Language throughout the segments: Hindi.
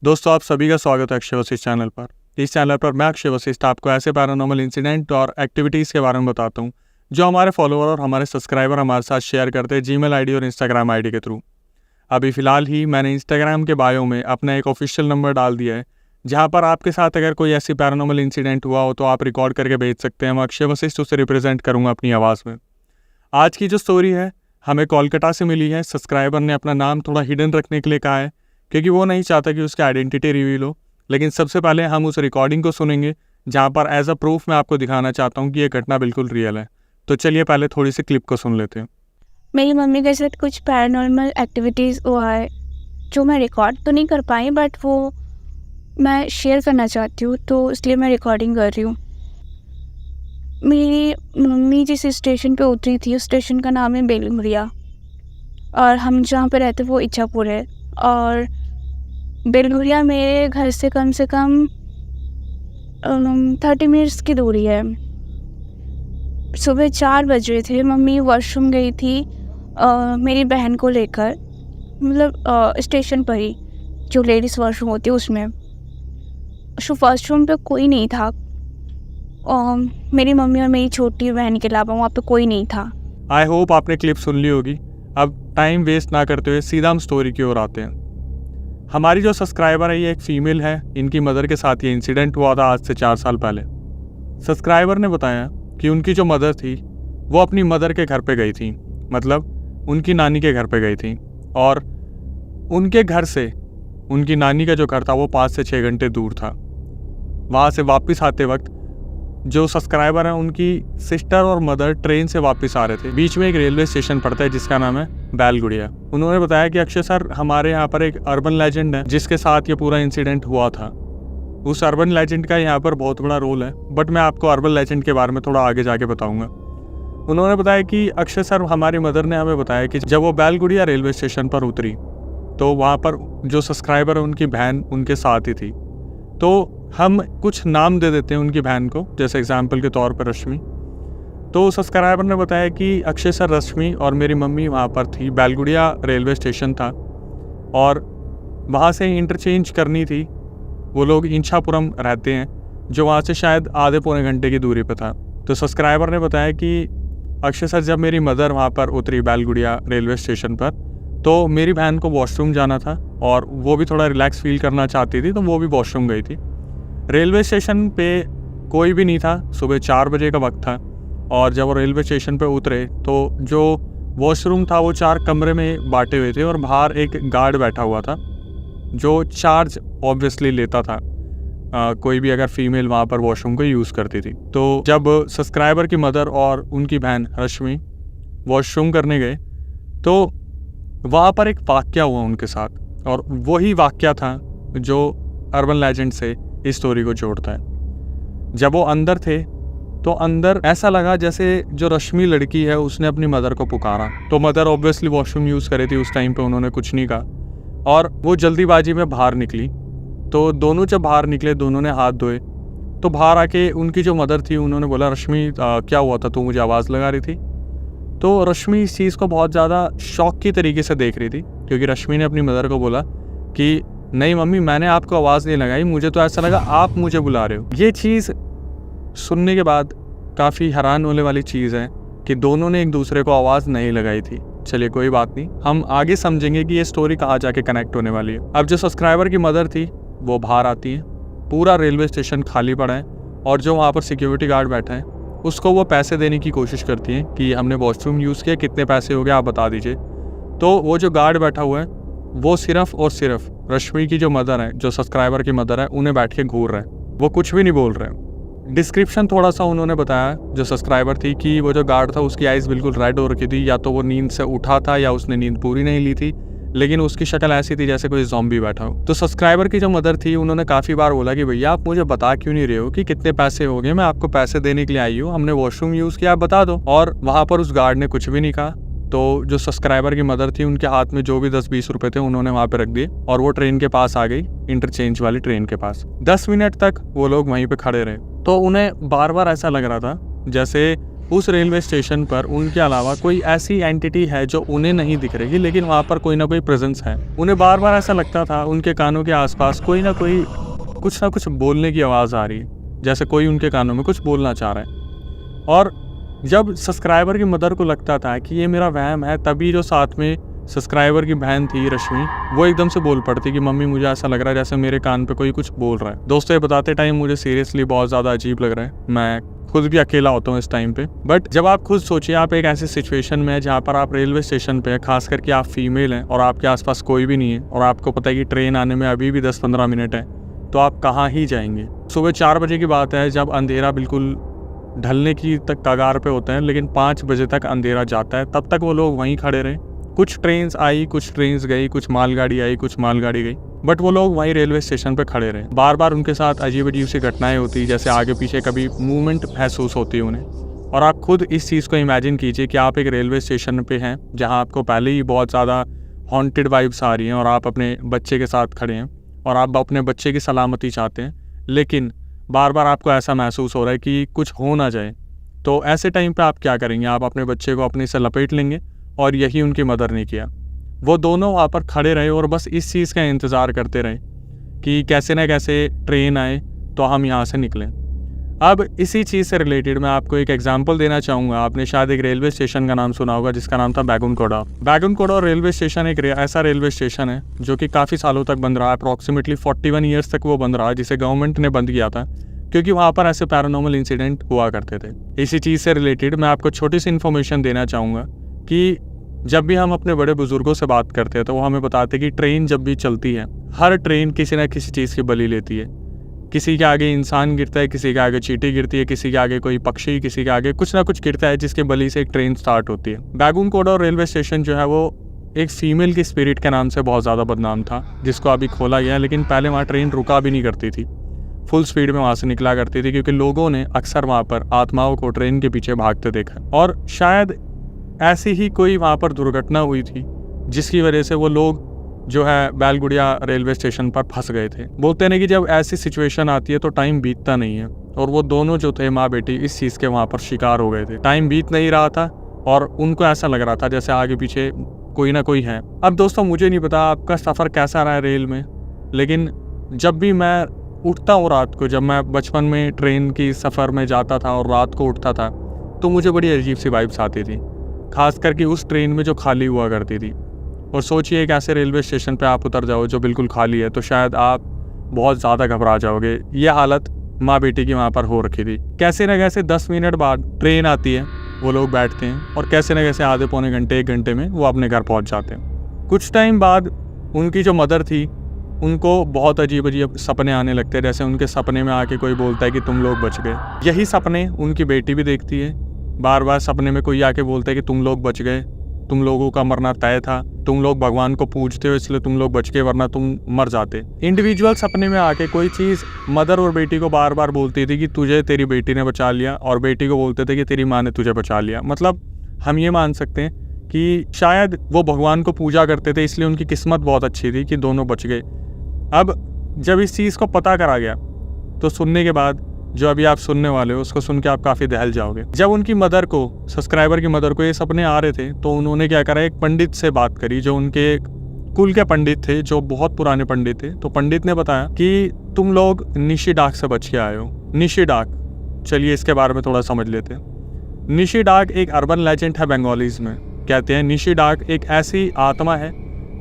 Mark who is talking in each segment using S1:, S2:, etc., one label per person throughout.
S1: दोस्तों, आप सभी का स्वागत है अक्षय वशिष्ठ चैनल पर। इस चैनल पर मैं अक्षय वशिष्ठ आपको ऐसे पैरानॉर्मल इंसिडेंट और एक्टिविटीज़ के बारे में बताता हूँ जो हमारे फॉलोअर और हमारे सब्सक्राइबर हमारे साथ शेयर करते हैं जीमेल आईडी और इंस्टाग्राम आईडी के थ्रू। अभी फ़िलहाल ही मैंने इंस्टाग्राम के बायो में अपना एक ऑफिशियल नंबर डाल दिया है, जहाँ पर आपके साथ अगर कोई ऐसी पैरानॉर्मल इंसिडेंट हुआ हो तो आप रिकॉर्ड करके भेज सकते हैं। मैं अक्षय वशिष्ठ उसे रिप्रेजेंट करूँगा अपनी आवाज़ में। आज की जो स्टोरी है हमें कोलकाता से मिली है। सब्सक्राइबर ने अपना नाम थोड़ा हिडन रखने के लिए कहा है क्योंकि वो नहीं चाहता कि उसकी आइडेंटिटी रिवील हो। लेकिन सबसे पहले हम उस रिकॉर्डिंग को सुनेंगे जहाँ पर एज अ प्रूफ मैं आपको दिखाना चाहता हूँ कि ये घटना बिल्कुल रियल है। तो चलिए पहले थोड़ी सी क्लिप को सुन लेते हैं।
S2: मेरी मम्मी के साथ कुछ पैरानॉर्मल एक्टिविटीज़ हुआ है जो मैं रिकॉर्ड तो नहीं कर पाई, बट वो मैं शेयर करना चाहती हूँ, तो इसलिए मैं रिकॉर्डिंग कर रही हूँ। मेरी मम्मी जिस स्टेशन पे उतरी थी उस स्टेशन का नाम है बेलमुरिया, और हम जहाँ पे रहते वो इच्छापुर है। और बेलमुरिया मेरे घर से कम 30 मिनट्स की दूरी है। सुबह 4 बज रहे थे। मम्मी वॉशरूम गई थी मेरी बहन को लेकर, मतलब स्टेशन पर ही जो लेडीज़ वॉशरूम होती है उसमें। वॉशरूम पे कोई नहीं था, मेरी मम्मी और मेरी छोटी बहन के अलावा वहाँ पे कोई नहीं था।
S1: आई होप आपने क्लिप सुन ली होगी। अब टाइम वेस्ट ना करते हुए सीधा हम स्टोरी की ओर आते हैं। हमारी जो सब्सक्राइबर है ये एक फ़ीमेल है। इनकी मदर के साथ ये इंसिडेंट हुआ था आज से 4 साल पहले। सब्सक्राइबर ने बताया कि उनकी जो मदर थी वो अपनी मदर के घर पे गई थी, मतलब उनकी नानी के घर पे गई थी। और उनके घर से उनकी नानी का जो घर था वो 5 से 6 घंटे दूर था। वहाँ से वापस आते वक्त जो सब्सक्राइबर हैं उनकी सिस्टर और मदर ट्रेन से वापस आ रहे थे। बीच में एक रेलवे स्टेशन पड़ता है जिसका नाम है बैलगुड़िया। उन्होंने बताया कि अक्षय सर, हमारे यहाँ पर एक अर्बन लेजेंड है जिसके साथ ये पूरा इंसिडेंट हुआ था। उस अर्बन लेजेंड का यहाँ पर बहुत बड़ा रोल है, बट मैं आपको अर्बन लेजेंड के बारे में थोड़ा आगे जाके बताऊंगा। उन्होंने बताया कि अक्षय सर, हमारी मदर ने हमें बताया कि जब वो बैलगुड़िया रेलवे स्टेशन पर उतरी तो वहाँ पर जो सब्सक्राइबर है उनकी बहन उनके साथ ही थी। तो हम कुछ नाम दे देते हैं उनकी बहन को, जैसे एग्जाम्पल के तौर पर रश्मि। तो सब्सक्राइबर ने बताया कि अक्षय सर, रश्मि और मेरी मम्मी वहाँ पर थी। बैलगुड़िया रेलवे स्टेशन था और वहाँ से इंटरचेंज करनी थी। वो लोग इंछापुरम रहते हैं जो वहाँ से शायद आधे पौने घंटे की दूरी पर था। तो सब्सक्राइबर ने बताया कि अक्षय सर, जब मेरी मदर वहाँ पर उतरी बैलगुड़िया रेलवे स्टेशन पर, तो मेरी बहन को वॉशरूम जाना था और वो भी थोड़ा रिलैक्स फील करना चाहती थी, तो वो भी वॉशरूम गई थी। रेलवे स्टेशन पे कोई भी नहीं था। सुबह 4 बजे का वक्त था और जब वो रेलवे स्टेशन पे उतरे तो जो वॉशरूम था वो 4 कमरे में बांटे हुए थे और बाहर एक गार्ड बैठा हुआ था जो चार्ज ऑब्वियसली लेता था कोई भी अगर फीमेल वहाँ पर वॉशरूम को यूज़ करती थी। तो जब सब्सक्राइबर की मदर और उनकी बहन रश्मि वॉशरूम करने गए तो वहाँ पर एक वाक़या हुआ उनके साथ, और वही वाक़या था जो अर्बन लेजेंड से इस स्टोरी को जोड़ता है। जब वो अंदर थे तो अंदर ऐसा लगा जैसे जो रश्मि लड़की है उसने अपनी मदर को पुकारा। तो मदर ऑब्वियसली वॉशरूम यूज़ कर रही थी उस टाइम पे, उन्होंने कुछ नहीं कहा और वो जल्दीबाजी में बाहर निकली। तो दोनों जब बाहर निकले, दोनों ने हाथ धोए। तो बाहर आके उनकी जो मदर थी उन्होंने बोला, रश्मि क्या हुआ था, तू मुझे आवाज़ लगा रही थी। तो रश्मि इस चीज़ को बहुत ज़्यादा शौक की तरीके से देख रही थी, क्योंकि रश्मि ने अपनी मदर को बोला कि नहीं मम्मी, मैंने आपको आवाज़ नहीं लगाई, मुझे तो ऐसा लगा आप मुझे बुला रहे हो। ये चीज़ सुनने के बाद काफ़ी हैरान होने वाली चीज़ है कि दोनों ने एक दूसरे को आवाज़ नहीं लगाई थी। चलिए कोई बात नहीं, हम आगे समझेंगे कि ये स्टोरी कहाँ जाके कनेक्ट होने वाली है। अब जो सब्सक्राइबर की मदर थी वो बाहर आती है, पूरा रेलवे स्टेशन खाली पड़ा है और जो वहाँ पर सिक्योरिटी गार्ड बैठा है उसको वो पैसे देने की कोशिश करती है कि हमने वॉशरूम यूज़ किया, कितने पैसे हो गए आप बता दीजिए। तो वो जो गार्ड बैठा हुआ है वो सिर्फ और सिर्फ रश्मि की जो मदर है, जो सब्सक्राइबर की मदर है, उन्हें बैठ के घूर रहे हैं। वो कुछ भी नहीं बोल रहे हैं। डिस्क्रिप्शन थोड़ा सा उन्होंने बताया जो सब्सक्राइबर थी कि वो जो गार्ड था उसकी आइज़ बिल्कुल रेड हो रखी थी, या तो वो नींद से उठा था या उसने नींद पूरी नहीं ली थी, लेकिन उसकी शक्ल ऐसी थी जैसे कोई ज़ॉम्बी बैठा हो। तो सब्सक्राइबर की जो मदर थी उन्होंने काफ़ी बार बोला कि भैया आप मुझे बता क्यों नहीं रहे हो कि कितने पैसे हो गए, मैं आपको पैसे देने के लिए आई हूँ, हमने वॉशरूम यूज़ किया, आप बता दो। और वहाँ पर उस गार्ड ने कुछ भी नहीं कहा। तो जो सब्सक्राइबर की मदर थी उनके हाथ में जो भी 10-20 रुपए थे उन्होंने वहाँ पे रख दिए और वो ट्रेन के पास आ गई, इंटरचेंज वाली ट्रेन के पास। 10 मिनट तक वो लोग वहीं पे खड़े रहे। तो उन्हें बार बार ऐसा लग रहा था जैसे उस रेलवे स्टेशन पर उनके अलावा कोई ऐसी एंटिटी है जो उन्हें नहीं दिख रही, लेकिन वहाँ पर कोई ना कोई प्रेजेंस है। उन्हें बार बार ऐसा लगता था उनके कानों के आसपास कोई ना कोई कुछ ना कुछ बोलने की आवाज़ आ रही है, जैसे कोई उनके कानों में कुछ बोलना चाह रहा है। और जब सब्सक्राइबर की मदर को लगता था कि ये मेरा वहम है, तभी जो साथ में सब्सक्राइबर की बहन थी रश्मि, वो एकदम से बोल पड़ती कि मम्मी मुझे ऐसा लग रहा है जैसे मेरे कान पे कोई कुछ बोल रहा है। दोस्तों, ये बताते टाइम मुझे सीरियसली बहुत ज़्यादा अजीब लग रहा है। मैं खुद भी अकेला होता हूँ इस टाइम पे। बट जब आप खुद सोचिए, आप एक ऐसी सिचुएशन में है जहाँ पर आप रेलवे स्टेशन पे, खास करके आप फीमेल हैं और आपके आसपास कोई भी नहीं है और आपको पता है कि ट्रेन आने में अभी भी 10-15 मिनट है, तो आप कहाँ ही जाएंगे। सुबह 4 बजे की बात है, जब अंधेरा बिल्कुल ढलने की तक कगार पे होते हैं, लेकिन 5 बजे तक अंधेरा जाता है। तब तक वो लोग वहीं खड़े रहे। कुछ ट्रेन्स आई, कुछ ट्रेन्स गई, कुछ मालगाड़ी आई, कुछ मालगाड़ी गई, बट वो लोग वहीं रेलवे स्टेशन पे खड़े रहे। बार बार उनके साथ अजीब अजीब सी घटनाएं होती, जैसे आगे पीछे कभी मूवमेंट महसूस होती है उन्हें। और आप खुद इस चीज़ को इमेजिन कीजिए कि आप एक रेलवे स्टेशन पे हैं जहाँ आपको पहले ही बहुत ज़्यादा हॉन्टेड वाइब्स आ रही हैं और आप अपने बच्चे के साथ खड़े हैं और आप अपने बच्चे की सलामती चाहते हैं, लेकिन बार बार आपको ऐसा महसूस हो रहा है कि कुछ हो ना जाए। तो ऐसे टाइम पे आप क्या करेंगे? आप अपने बच्चे को अपने से लपेट लेंगे, और यही उनकी मदर ने किया। वो दोनों वहाँ पर खड़े रहे और बस इस चीज़ का इंतज़ार करते रहे कि कैसे ना कैसे ट्रेन आए तो हम यहाँ से निकलें। अब इसी चीज़ से रिलेटेड मैं आपको एक एग्जांपल देना चाहूँगा। आपने शायद एक रेलवे स्टेशन का नाम सुना होगा जिसका नाम था बैगुनकोड़ा। बैगुनकोड़ा रेलवे स्टेशन एक ऐसा रेलवे स्टेशन है जो कि काफ़ी सालों तक बंद रहा। अप्रॉक्सीमेटली 41 ईयर्स तक वो बंद रहा, जिसे गवर्नमेंट ने बंद किया था क्योंकि वहाँ पर ऐसे पैरानॉर्मल इंसिडेंट हुआ करते थे। इसी चीज़ से रिलेटेड मैं आपको छोटी सी इन्फॉर्मेशन देना चाहूँगा कि जब भी हम अपने बड़े बुजुर्गों से बात करते हैं तो वो हमें बताते हैं कि ट्रेन जब भी चलती है, हर ट्रेन किसी न किसी चीज़ की बलि लेती है। किसी के आगे इंसान गिरता है, किसी के आगे चींटी गिरती है, किसी के आगे कोई पक्षी, किसी के आगे कुछ ना कुछ गिरता है जिसके बलि से एक ट्रेन स्टार्ट होती है। बैगुनकोड़ा रेलवे स्टेशन जो है वो एक फीमेल की स्पिरिट के नाम से बहुत ज़्यादा बदनाम था, जिसको अभी खोला गया। लेकिन पहले वहाँ ट्रेन रुका भी नहीं करती थी, फुल स्पीड में वहाँ से निकला करती थी, क्योंकि लोगों ने अक्सर वहाँ पर आत्माओं को ट्रेन के पीछे भागते देखा। और शायद ऐसी ही कोई वहाँ पर दुर्घटना हुई थी जिसकी वजह से वो लोग जो है बैलगुड़िया रेलवे स्टेशन पर फंस गए थे। बोलते हैं कि जब ऐसी सिचुएशन आती है तो टाइम बीतता नहीं है, और वो दोनों जो थे माँ बेटी इस चीज़ के वहाँ पर शिकार हो गए थे। टाइम बीत नहीं रहा था और उनको ऐसा लग रहा था जैसे आगे पीछे कोई ना कोई है। अब दोस्तों, मुझे नहीं पता आपका सफ़र कैसा रहा है रेल में, लेकिन जब भी मैं उठता हूँ रात को, जब मैं बचपन में ट्रेन की सफ़र में जाता था और रात को उठता था, तो मुझे बड़ी अजीब सी वाइब्स आती थी, खास करके उस ट्रेन में जो खाली हुआ करती थी। और सोचिए एक ऐसे रेलवे स्टेशन पे आप उतर जाओ जो बिल्कुल खाली है, तो शायद आप बहुत ज़्यादा घबरा जाओगे। ये हालत माँ बेटी की वहाँ पर हो रखी थी। कैसे न कैसे 10 मिनट बाद ट्रेन आती है, वो लोग बैठते हैं और कैसे न कैसे आधे पौने घंटे 1 घंटे में वो अपने घर पहुँच जाते हैं। कुछ टाइम बाद उनकी जो मदर थी, उनको बहुत अजीब अजीब सपने आने लगते हैं। जैसे उनके सपने में आके कोई बोलता है कि तुम लोग बच गए। यही सपने उनकी बेटी भी देखती है। बार बार सपने में कोई आके बोलता है कि तुम लोग बच गए, तुम लोगों का मरना तय था, तुम लोग भगवान को पूजते हो इसलिए तुम लोग बच गए, वरना तुम मर जाते। इंडिविजुअल सपने में आके कोई चीज़ मदर और बेटी को बार बार बोलती थी कि तुझे तेरी बेटी ने बचा लिया, और बेटी को बोलते थे कि तेरी माँ ने तुझे बचा लिया। मतलब हम ये मान सकते हैं कि शायद वो भगवान को पूजा करते थे, इसलिए उनकी किस्मत बहुत अच्छी थी कि दोनों बच गए। अब जब इस चीज़ को पता करा गया तो सुनने के बाद जो अभी आप सुनने वाले हो उसको सुन के आप काफ़ी दहल जाओगे। जब उनकी मदर को, सब्सक्राइबर की मदर को ये सपने आ रहे थे, तो उन्होंने क्या करा, एक पंडित से बात करी जो उनके कुल के पंडित थे, जो बहुत पुराने पंडित थे। तो पंडित ने बताया कि तुम लोग निशी डाक से बच के आए हो। निशी डाक, चलिए इसके बारे में थोड़ा समझ लेते हैं। निशी डाक एक अर्बन लेजेंड है बंगालीज में। कहते हैं निशी डाक एक ऐसी आत्मा है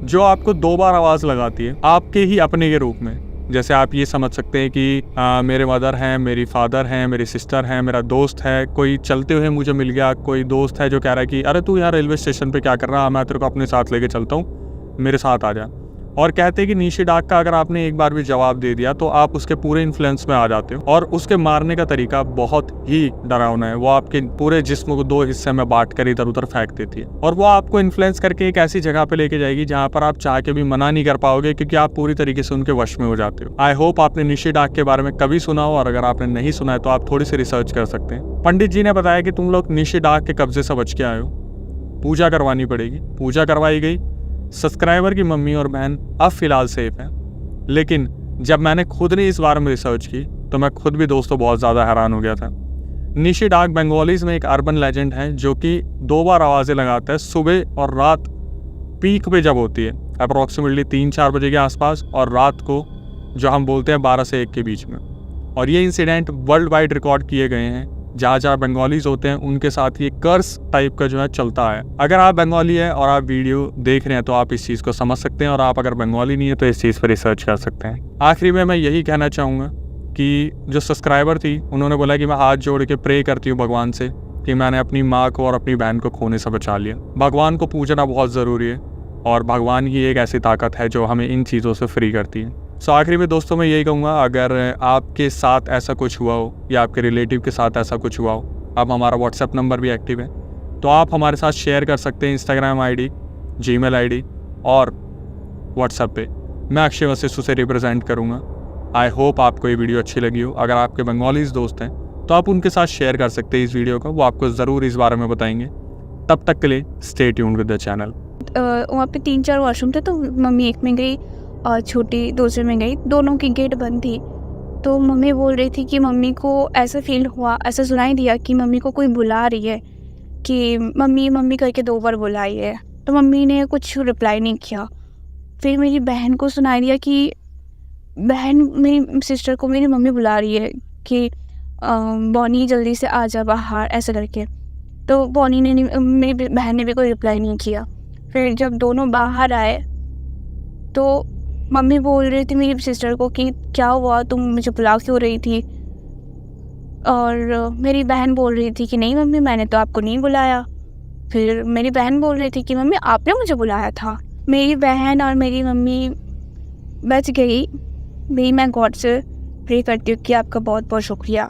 S1: जो आपको 2 बार आवाज़ लगाती है आपके ही अपने के रूप में। जैसे आप ये समझ सकते हैं कि मेरे मदर हैं, मेरी फादर हैं, मेरी सिस्टर हैं, मेरा दोस्त है, कोई चलते हुए मुझे मिल गया, कोई दोस्त है जो कह रहा है कि अरे तू यहाँ रेलवे स्टेशन पे क्या कर रहा है, मैं तेरे को अपने साथ लेके चलता हूँ, मेरे साथ आ जा। और कहते हैं कि निशी डाक का अगर आपने एक बार भी जवाब दे दिया तो आप उसके पूरे इन्फ्लुएंस में आ जाते हो, और उसके मारने का तरीका बहुत ही डरावना है। वो आपके पूरे जिस्म को 2 हिस्से में बांट कर इधर उधर फेंक देती है, और वो आपको इन्फ्लुएंस करके एक ऐसी जगह पे लेके जाएगी जहाँ पर आप चाह के भी मना नहीं कर पाओगे, क्योंकि आप पूरी तरीके से उनके वश में हो जाते हो। आई होप आपने निशी डाक के बारे में कभी सुना हो, और अगर आपने नहीं सुना है तो आप थोड़ी सी रिसर्च कर सकते हैं। पंडित जी ने बताया कि तुम लोग निशी डाक के कब्जे से बच के आए हो, पूजा करवानी पड़ेगी। पूजा करवाई गई। सब्सक्राइबर की मम्मी और बहन अब फिलहाल सेफ है। लेकिन जब मैंने खुद ने इस बारे में रिसर्च की तो मैं खुद भी दोस्तों बहुत ज़्यादा हैरान हो गया था। निशी डाक बंगालीज में एक अर्बन लेजेंड है जो कि 2 बार आवाज़ें लगाता है, सुबह और रात पीक पे जब होती है अप्रॉक्सीमेटली 3-4 बजे के आसपास, और रात को जो हम बोलते हैं 12 से 1 के बीच में। और ये इंसिडेंट वर्ल्ड वाइड रिकॉर्ड किए गए हैं, जहाँ जहाँ बंगालीज होते हैं उनके साथ ये कर्स टाइप का जो है चलता है। अगर आप बंगाली है और आप वीडियो देख रहे हैं तो आप इस चीज़ को समझ सकते हैं, और आप अगर बंगाली नहीं है तो इस चीज़ पर रिसर्च कर सकते हैं। आखिरी में मैं यही कहना चाहूँगा कि जो सब्सक्राइबर थी उन्होंने बोला कि मैं हाथ जोड़ के प्रे करती हूँ भगवान से कि मैंने अपनी माँ को और अपनी बहन को खोने से बचा लिया। भगवान को पूजना बहुत ज़रूरी है, और भगवान ही एक ऐसी ताकत है जो हमें इन चीज़ों से फ्री करती है। सो आखिरी में दोस्तों मैं यही कहूँगा, अगर आपके साथ ऐसा कुछ हुआ हो या आपके रिलेटिव के साथ ऐसा कुछ हुआ हो, अब हमारा व्हाट्सएप नंबर भी एक्टिव है, तो आप हमारे साथ शेयर कर सकते हैं इंस्टाग्राम आईडी, जीमेल आईडी और व्हाट्सएप पे। मैं अक्षय वशिष्ठ से रिप्रेजेंट करूँगा। आई होप आपको ये वीडियो अच्छी लगी हो। अगर आपके बंगालीज दोस्त हैं तो आप उनके साथ शेयर कर सकते हैं इस वीडियो को, वो आपको ज़रूर इस बारे में बताएंगे। तब तक के लिए stay tuned with the channel.
S2: वहाँ पे 3-4 वॉशरूम थे, तो मम्मी एक में गई और छोटी दूसरे में गई, दोनों की गेट बंद थी। तो मम्मी बोल रही थी कि मम्मी को ऐसा फील हुआ, ऐसा सुनाई दिया कि मम्मी को कोई बुला रही है, कि मम्मी मम्मी करके 2 बार बुलाई है। तो मम्मी ने कुछ रिप्लाई नहीं किया। फिर मेरी बहन को सुनाई दिया कि मेरी सिस्टर को मेरी मम्मी बुला रही है कि बॉनी जल्दी से आ जा बाहर, ऐसा करके। तो बॉनी ने मेरी बहन ने भी कोई रिप्लाई नहीं किया। फिर जब दोनों बाहर आए तो मम्मी बोल रही थी मेरी सिस्टर को कि क्या हुआ, तुम मुझे बुला क्यों रही थी। और मेरी बहन बोल रही थी कि नहीं मम्मी, मैंने तो आपको नहीं बुलाया। फिर मेरी बहन बोल रही थी कि मम्मी आपने मुझे बुलाया था। मेरी बहन और मेरी मम्मी बच गई। मैं गॉड से प्रे करती हूँ कि आपका बहुत बहुत शुक्रिया।